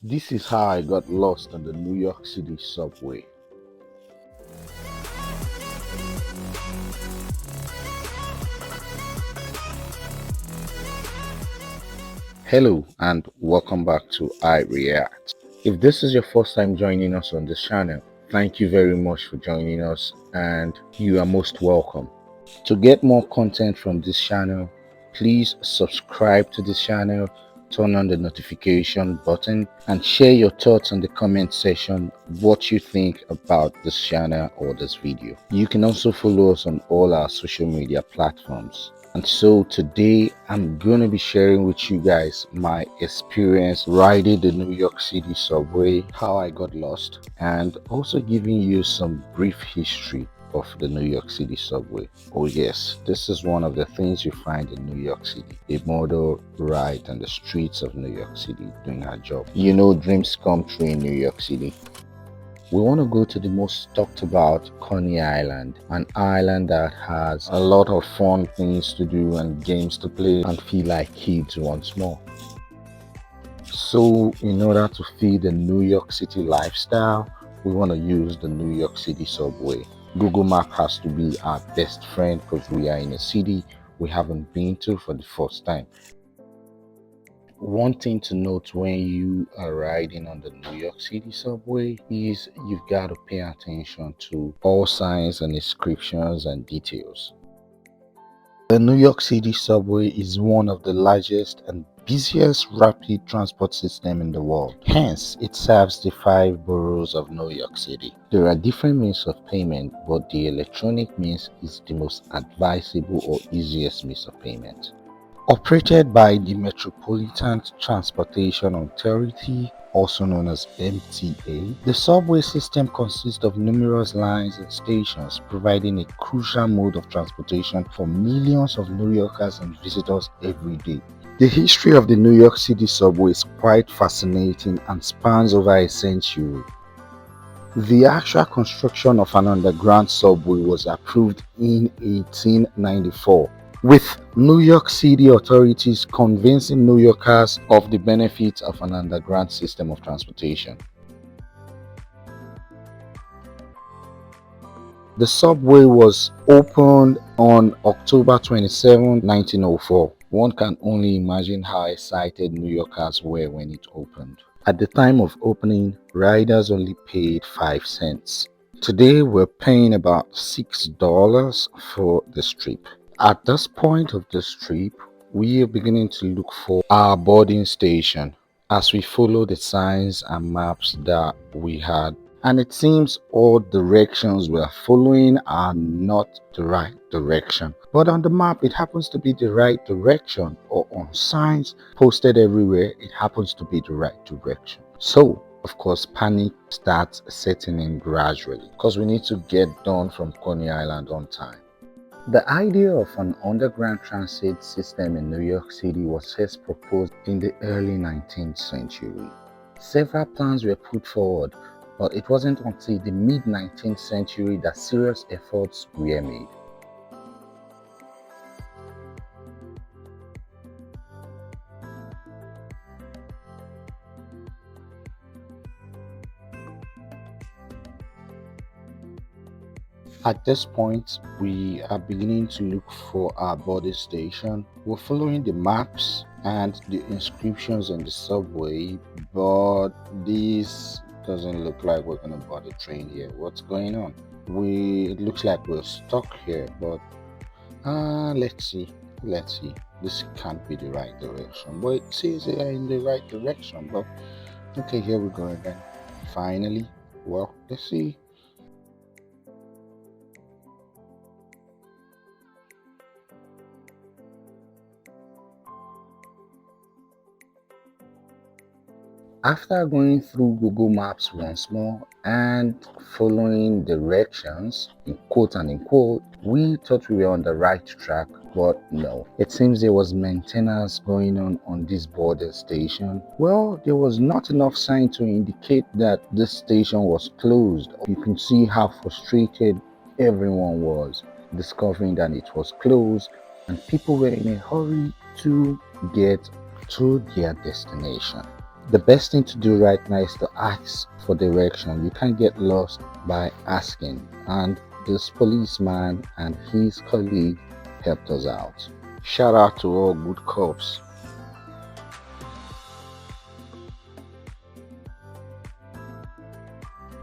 This is how I got lost on the New York City subway. Hello and welcome back to IreactT. If this is your first time joining us on this channel, thank you very much for joining us and you are most welcome. To get more content from this channel, please subscribe to this channel, turn on the notification button and share your thoughts in the comment section what you think about this channel or this video. You can also follow us on all our social media platforms. And so today I'm going to be sharing with you guys my experience riding the New York City subway, how I got lost, and also giving you some brief history of the New York City subway. Oh yes, this is one of the things you find in New York City. A model ride on the streets of New York City doing her job. You know, dreams come true in New York City. We want to go to the most talked about Coney Island, an island that has a lot of fun things to do and games to play and feel like kids once more. So in order to feed the New York City lifestyle, we want to use the New York City subway. Google Map has to be our best friend because we are in a city we haven't been to for the first time. One thing to note when you are riding on the New York City subway is you've got to pay attention to all signs and inscriptions and details. The New York City subway is one of the largest and busiest rapid transport system in the world. Hence, it serves the 5 boroughs of New York City. There are different means of payment, but the electronic means is the most advisable or easiest means of payment. Operated by the Metropolitan Transportation Authority, also known as MTA, the subway system consists of numerous lines and stations, providing a crucial mode of transportation for millions of New Yorkers and visitors every day. The history of the New York City subway is quite fascinating and spans over a century. The actual construction of an underground subway was approved in 1894. With New York City authorities convincing New Yorkers of the benefits of an underground system of transportation. The subway was opened on October 27, 1904. One can only imagine how excited New Yorkers were when it opened. At the time of opening, riders only paid 5 cents. Today we're paying about $6 for the strip. At this point of the trip, we are beginning to look for our boarding station as we follow the signs and maps that we had, and it seems all directions we are following are not the right direction, but on the map it happens to be the right direction, or on signs posted everywhere it happens to be the right direction. So of course panic starts setting in gradually because we need to get done from Coney Island on time. The idea of an underground transit system in New York City was first proposed in the early 19th century. Several plans were put forward, but it wasn't until the mid-19th century that serious efforts were made. At this point, we are beginning to look for our boarding station. We're following the maps and the inscriptions on the subway, but this doesn't look like we're going to board a train here. What's going on? It looks like we're stuck here, but let's see. This can't be the right direction, but it says they are in the right direction. But okay, here we go again. Finally, well, let's see. After going through Google Maps once more and following directions, in quote and in quote, we thought we were on the right track, but no. It seems there was maintenance going on this border station. Well, there was not enough sign to indicate that this station was closed. You can see how frustrated everyone was, discovering that it was closed and people were in a hurry to get to their destination. The best thing to do right now is to ask for direction. You can't get lost by asking. And this policeman and his colleague helped us out. Shout out to all good cops.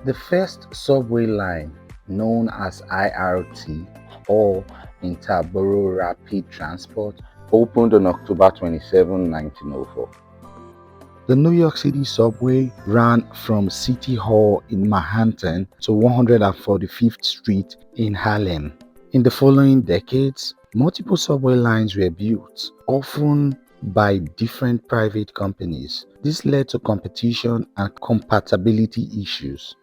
The first subway line, known as IRT or Interborough Rapid Transport, opened on October 27, 1904. The New York City subway ran from City Hall in Manhattan to 145th Street in Harlem. In the following decades, multiple subway lines were built, often by different private companies. This led to competition and compatibility issues.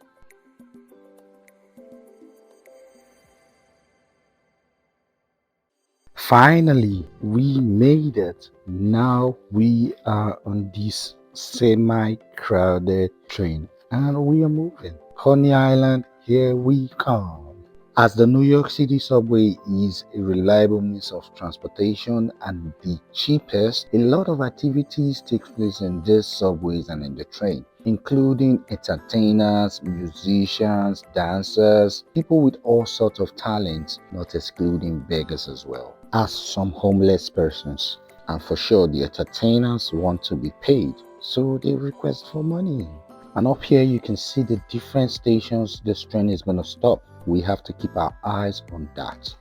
Finally, we made it. Now we are on this semi-crowded train and we are moving. Coney Island, here we come. As the New York City subway is a reliable means of transportation and the cheapest, a lot of activities take place in these subways and in the train, including entertainers, musicians, dancers, people with all sorts of talents, not excluding beggars as well, as some homeless persons. And for sure, the entertainers want to be paid, so they request for money. And up here, you can see the different stations this train is going to stop. We have to keep our eyes on that.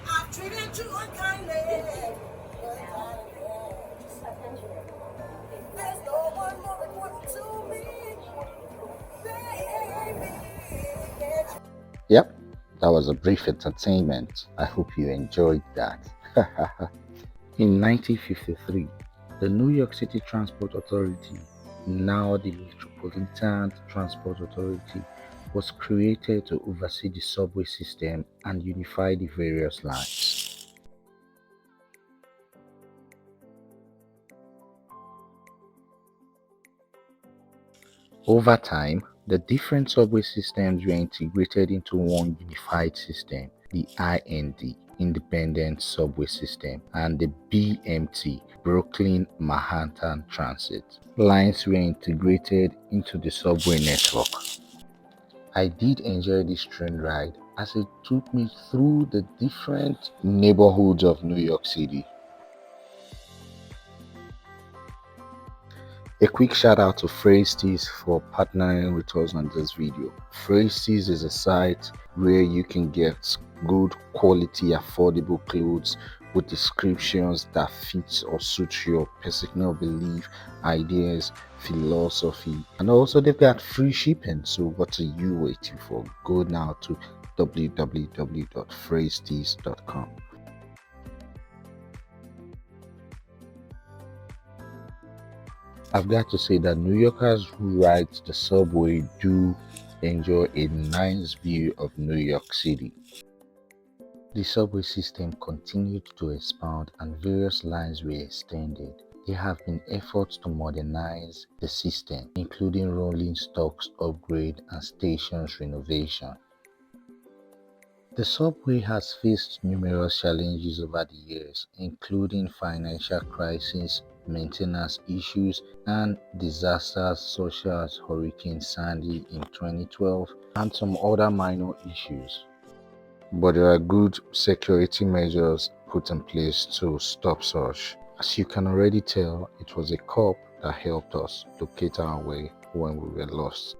I've treated you unkindly. There's no one more important to me, baby. Yep, that was a brief entertainment. I hope you enjoyed that. In 1953, the New York City Transport Authority, now the Metropolitan Transport Authority, was created to oversee the subway system and unify the various lines. Over time, the different subway systems were integrated into one unified system, the IND, Independent Subway System, and the BMT, Brooklyn Manhattan Transit. Lines were integrated into the subway network. I did enjoy this train ride as it took me through the different neighborhoods of New York City. A quick shout out to PhraseTease for partnering with us on this video. PhraseTease is a site where you can get good quality affordable clothes with descriptions that fits or suit your personal belief, ideas, philosophy, and also they've got free shipping. So what are you waiting for? Go now to www.phrasetease.com. I've got to say that New Yorkers who ride the subway do enjoy a nice view of New York City. The subway system continued to expand and various lines were extended. There have been efforts to modernize the system, including rolling stocks upgrade and stations renovation. The subway has faced numerous challenges over the years, including financial crises, maintenance issues, and disasters such as Hurricane Sandy in 2012 and some other minor issues. But there are good security measures put in place to stop such. As you can already tell, it was a cop that helped us locate our way when we were lost.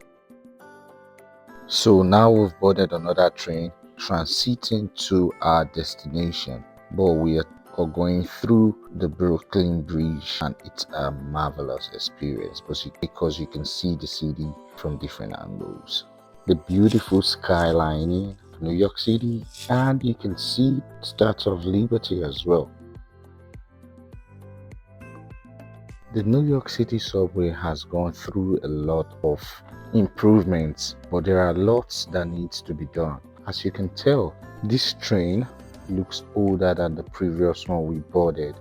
So now we've boarded another train transiting to our destination, but we are going through the Brooklyn Bridge and it's a marvelous experience because you can see the city from different angles. The beautiful skyline in New York City, and you can see Statue of Liberty as well. The New York City subway has gone through a lot of improvements, but there are lots that needs to be done. As you can tell, this train looks older than the previous one we boarded,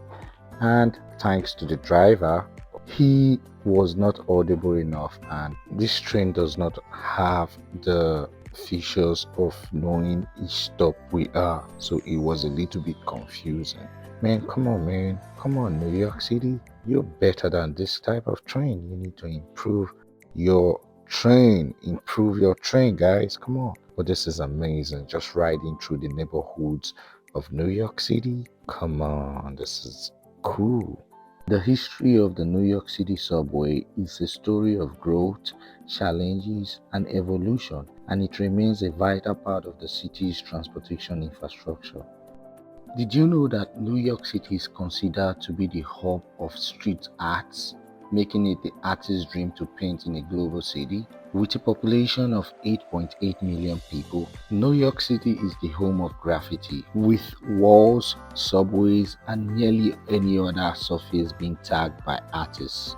and thanks to the driver, he was not audible enough, and this train does not have the features of knowing each stop we are, so it was a little bit confusing. Man, come on, man. Come on, New York City. You're better than this type of train. You need to improve your Improve your train, guys. Come on. But this is amazing. Just riding through the neighborhoods of New York City. Come on. This is cool. The history of the New York City subway is a story of growth, challenges, and evolution, and it remains a vital part of the city's transportation infrastructure. Did you know that New York City is considered to be the hub of street arts, making it the artist's dream to paint in a global city? With a population of 8.8 million people, New York City is the home of graffiti, with walls, subways, and nearly any other surface being tagged by artists.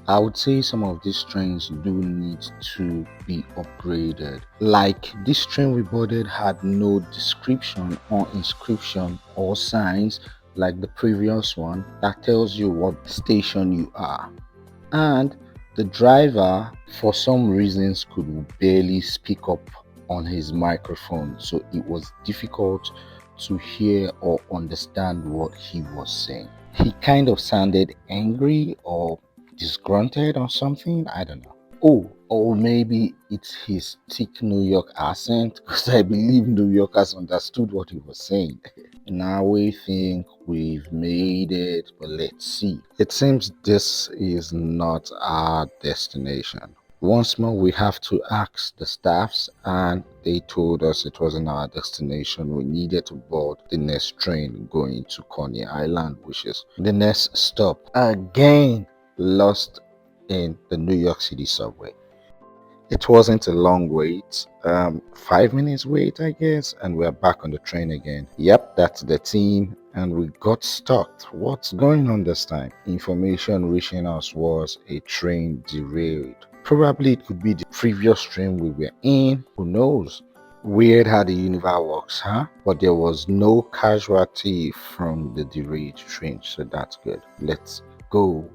I would say some of these trains do need to be upgraded. Like this train we boarded had no description or inscription or signs like the previous one that tells you what station you are. And the driver, for some reasons, could barely speak up on his microphone, so it was difficult to hear or understand what he was saying. He kind of sounded angry or disgruntled or something. I don't know. Oh, or maybe it's his thick New York accent, because I believe New Yorkers understood what he was saying. Now we think we've made it, but let's see. It seems this is not our destination. Once more, we have to ask the staffs, and they told us it wasn't our destination. We needed to board the next train going to Coney Island, which is the next stop. Again, lost in the New York City subway. It wasn't a long wait, 5 minutes wait, I guess, and we're back on the train again. Yep, that's the team, and we got stuck. What's going on this time? Information reaching us was a train derailed. Probably it could be the previous train we were in, who knows? Weird how the universe works, huh? But there was no casualty from the derailed train, so that's good. Let's go.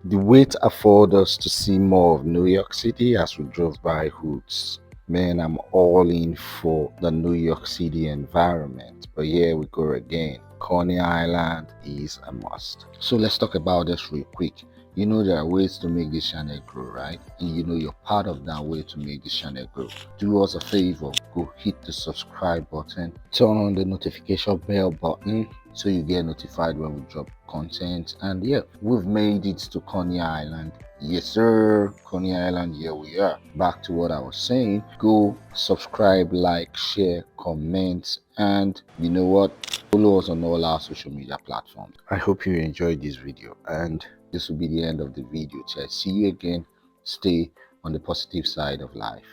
The wait afforded us to see more of New York City as we drove by hoods. Man, I'm all in for the New York City environment. But here we go again. Coney Island is a must. So let's talk about this real quick. You know there are ways to make this channel grow, right? And you know you're part of that way to make this channel grow. Do us a favor, go hit the subscribe button, turn on the notification bell button so you get notified when we drop content. And yeah, we've made it to Coney Island. Yes sir, Coney Island, here we are. Back to what I was saying. Go subscribe, like, share, comment, and you know what, follow us on all our social media platforms. I hope you enjoyed this video, and this will be the end of the video. So I see you again. Stay on the positive side of life.